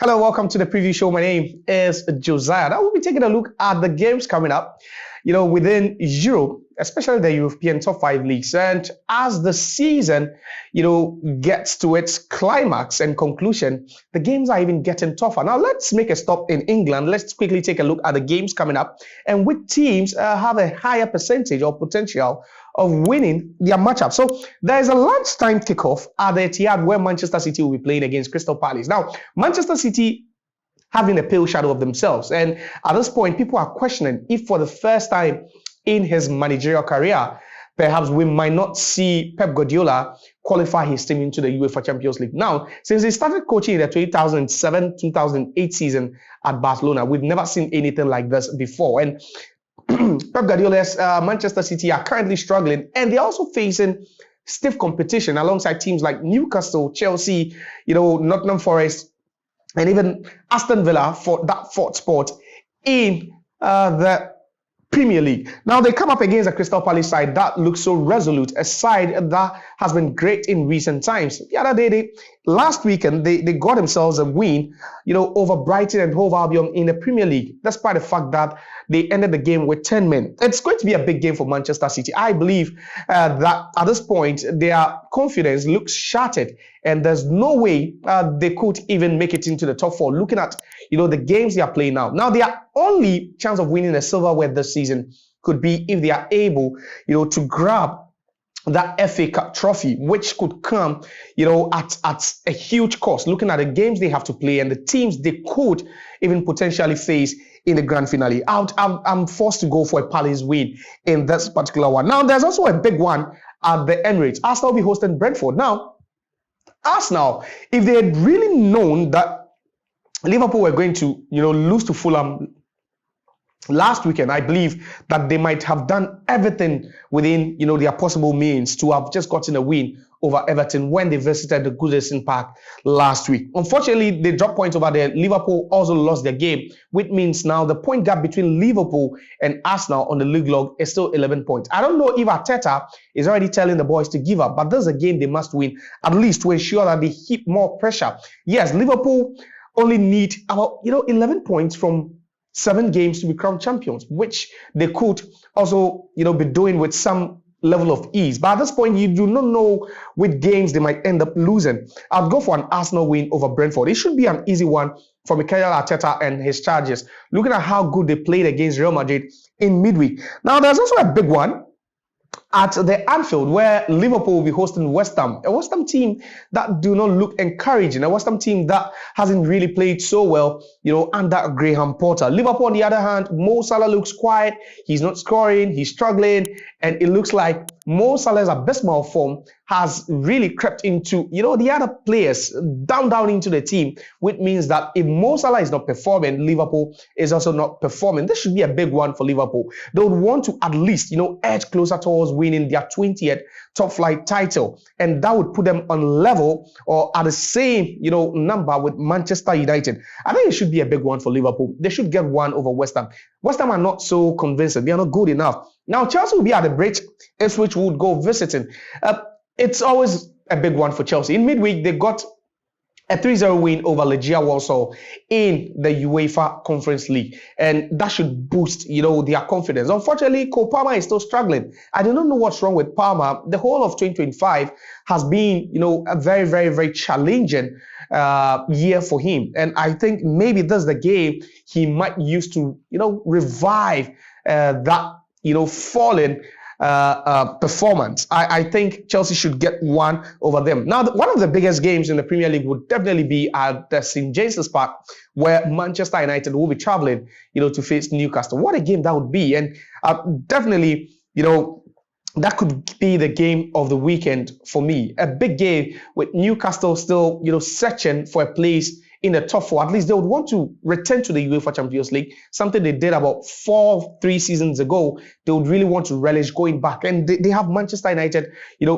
Hello, welcome to the preview show. My name is Josiah. Now we'll be taking a look at the games coming up, within Europe, especially the European top 5 leagues. And as the season, gets to its climax and conclusion, the games are even getting tougher. Now let's make a stop in England. Let's quickly take a look at the games coming up and which teams have a higher percentage or potential of winning their matchup. So there is a lunchtime kickoff at the Etihad where Manchester City will be playing against Crystal Palace. Now, Manchester City having a pale shadow of themselves. And at this point, people are questioning if for the first time in his managerial career, perhaps we might not see Pep Guardiola qualify his team into the UEFA Champions League. Now, since he started coaching in the 2007-2008 season at Barcelona, we've never seen anything like this before. And Pep Guardiola's Manchester City are currently struggling, and they're also facing stiff competition alongside teams like Newcastle, Chelsea, Nottingham Forest, and even Aston Villa for that fourth spot in the Premier League. Now they come up against a Crystal Palace side that looks so resolute, a side that has been great in recent times. The other day, last weekend, they got themselves a win, over Brighton and Hove Albion in the Premier League, despite the fact that they ended the game with 10 men. It's going to be a big game for Manchester City. I believe that at this point, their confidence looks shattered, and there's no way they could even make it into the top 4. Looking at, the games they are playing now. Now, their only chance of winning the silverware this season could be if they are able, to grab that FA Cup trophy, which could come, at a huge cost. Looking at the games they have to play and the teams they could even potentially face in the grand finale. I'm forced to go for a Palace win in this particular one. Now, there's also a big one at the Emirates. Arsenal will be hosting Brentford. Now, Arsenal, if they had really known that Liverpool were going to, lose to Fulham last weekend, I believe that they might have done everything within, their possible means to have just gotten a win over Everton when they visited the Goodison Park last week. Unfortunately, they dropped points over there. Liverpool also lost their game, which means now the point gap between Liverpool and Arsenal on the league log is still 11 points. I don't know if Arteta is already telling the boys to give up, but this is a game they must win, at least to ensure that they heap more pressure. Yes, Liverpool only need about, 11 points from 7 games to become champions, which they could also, be doing with some level of ease. But at this point, you do not know which games they might end up losing. I'd go for an Arsenal win over Brentford. It should be an easy one for Mikel Arteta and his charges, looking at how good they played against Real Madrid in midweek. Now, there's also a big one at the Anfield, where Liverpool will be hosting West Ham, a West Ham team that do not look encouraging, a West Ham team that hasn't really played so well, under Graham Potter. Liverpool, on the other hand, Mo Salah looks quiet. He's not scoring. He's struggling. And it looks like Mo Salah's abysmal form has really crept into, the other players down into the team, which means that if Mo Salah is not performing, Liverpool is also not performing. This should be a big one for Liverpool. They would want to at least, edge closer towards winning their 20th top flight title. And that would put them on level or at the same, number with Manchester United. I think it should be a big one for Liverpool. They should get one over West Ham. West Ham are not so convincing. They are not good enough. Now, Chelsea will be at the bridge, Ipswich would go visiting. It's always a big one for Chelsea. In midweek, they got a 3-0 win over Legia Warsaw in the UEFA Conference League. And that should boost, their confidence. Unfortunately, Cole Palmer is still struggling. I do not know what's wrong with Palmer. The whole of 2025 has been, a very, very, very challenging year for him. And I think maybe this is the game he might use to, revive that, fallen performance. I think Chelsea should get one over them. Now, one of the biggest games in the Premier League would definitely be at the St. James's Park, where Manchester United will be traveling, to face Newcastle. What a game that would be. And definitely, that could be the game of the weekend for me. A big game with Newcastle still, searching for a place in the top 4. At least they would want to return to the UEFA Champions League, something they did about 3 seasons ago. They would really want to relish going back. And they have Manchester United,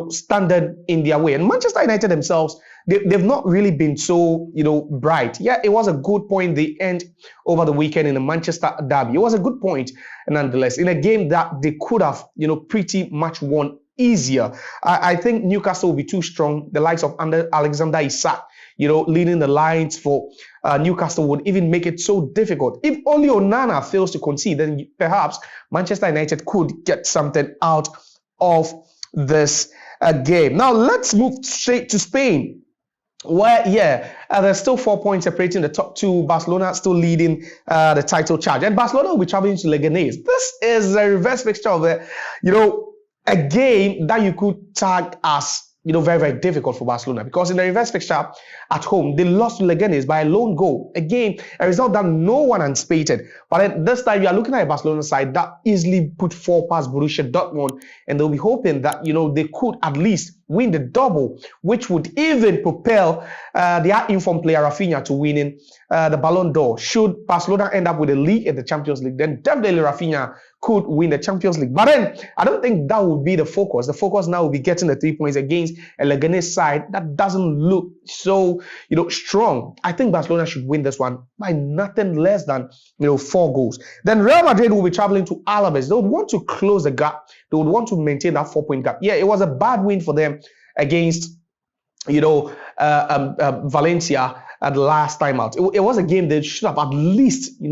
standing in their way. And Manchester United themselves, they've not really been so, bright. Yeah, it was a good point. They end over the weekend in the Manchester derby. It was a good point, nonetheless, in a game that they could have, pretty much won easier. I think Newcastle will be too strong. The likes of Alexander Isak, leading the lines for Newcastle would even make it so difficult. If only Onana fails to concede, then perhaps Manchester United could get something out of this game. Now, let's move straight to Spain, where, there's still 4 points separating the top two. Barcelona still leading the title charge. And Barcelona will be traveling to Leganés. This is a reverse fixture of a game that you could tag as very, very difficult for Barcelona, because in the reverse fixture at home, they lost to Leganés by a lone goal. Again, a result that no one anticipated. But then this time, you are looking at a Barcelona side that easily put 4 past Borussia Dortmund, and they'll be hoping that, they could at least win the double, which would even propel their informed player Rafinha to winning the Ballon d'Or. Should Barcelona end up with a league in the Champions League, then definitely Rafinha could win the Champions League. But then I don't think that would be the focus. The focus now will be getting the 3 points against a Leganés side that doesn't look so, strong. I think Barcelona should win this one by nothing less than, 4 goals. Then Real Madrid will be traveling to Alavés. They would want to close the gap. They would want to maintain that 4-point gap. Yeah, it was a bad win for them against, Valencia at the last time out. It was a game they should have at least,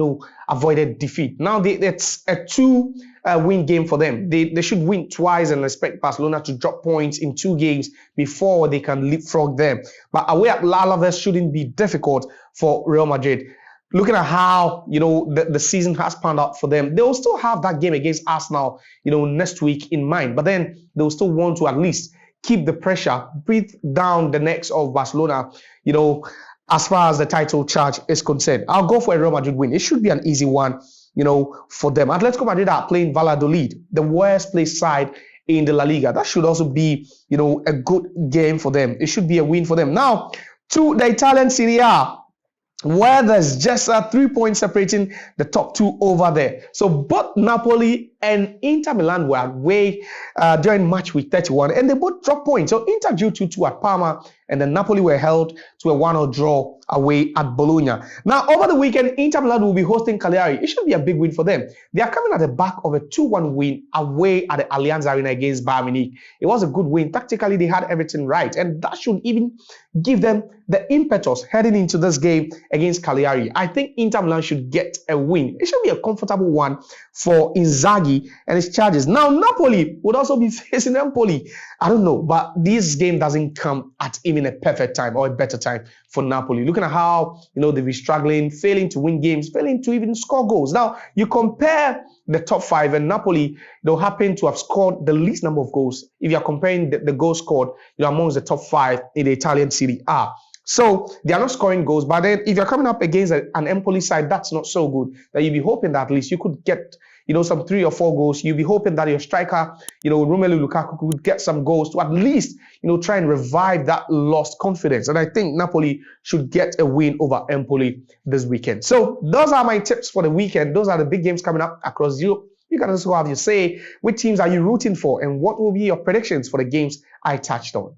avoided defeat. Now it's a 2-win game for them. They should win twice and expect Barcelona to drop points in 2 games before they can leapfrog them. But away at Alavés shouldn't be difficult for Real Madrid. Looking at how, the season has panned out for them, they will still have that game against Arsenal, next week in mind. But then they will still want to at least keep the pressure, breathe down the necks of Barcelona, as far as the title charge is concerned. I'll go for a Real Madrid win. It should be an easy one, for them. Atletico Madrid are playing Valladolid, the worst placed side in the La Liga. That should also be, a good game for them. It should be a win for them. Now, to the Italian Serie A, where there's just 3 points separating the top 2 over there. So both Napoli and Inter Milan were away during match week 31, and they both dropped points. So Inter drew 2-2 at Parma, and then Napoli were held to a 1-0 draw away at Bologna. Now, over the weekend, Inter Milan will be hosting Cagliari. It should be a big win for them. They are coming at the back of a 2-1 win away at the Allianz Arena against Bayern Munich. It was a good win. Tactically, they had everything right, and that should even give them the impetus heading into this game against Cagliari. I think Inter Milan should get a win. It should be a comfortable one for Inzaghi and his charges. Now, Napoli would also be facing Empoli. I don't know, but this game doesn't come at even a perfect time or a better time for Napoli. Looking at how, they've been struggling, failing to win games, failing to even score goals. Now, you compare the top 5, and Napoli, they'll happen to have scored the least number of goals if you're comparing the goals scored, amongst the top 5 in the Italian Serie A. So they are not scoring goals, but then if you're coming up against an Empoli side that's not so good, that you'll be hoping that at least you could get, some 3 or 4 goals. You'll be hoping that your striker, Romelu Lukaku, could get some goals to at least, try and revive that lost confidence. And I think Napoli should get a win over Empoli this weekend. So those are my tips for the weekend. Those are the big games coming up across Europe. You can also have your say. Which teams are you rooting for, and what will be your predictions for the games I touched on?